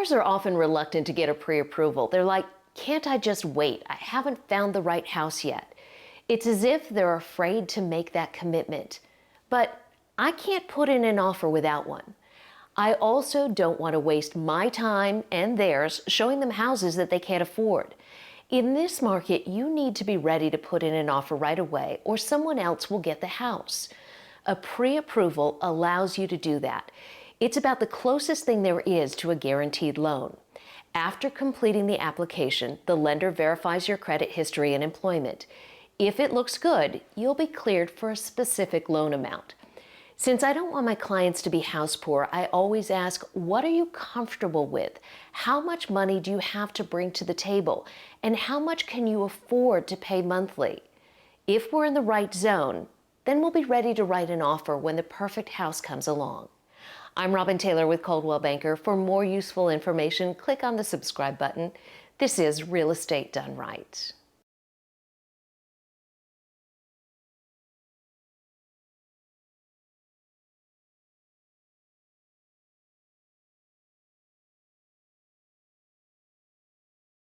Buyers are often reluctant to get a pre-approval. They're like, can't I just wait? I haven't found the right house yet. It's as if they're afraid to make that commitment. But I can't put in an offer without one. I also don't want to waste my time and theirs showing them houses that they can't afford. In this market, you need to be ready to put in an offer right away, or someone else will get the house. A pre-approval allows you to do that. It's about the closest thing there is to a guaranteed loan. After completing the application, the lender verifies your credit history and employment. If it looks good, you'll be cleared for a specific loan amount. Since I don't want my clients to be house poor, I always ask, what are you comfortable with? How much money do you have to bring to the table? And how much can you afford to pay monthly? If we're in the right zone, then we'll be ready to write an offer when the perfect house comes along. I'm Robin Taylor with Coldwell Banker. For more useful information, click on the subscribe button. This is Real Estate Done Right.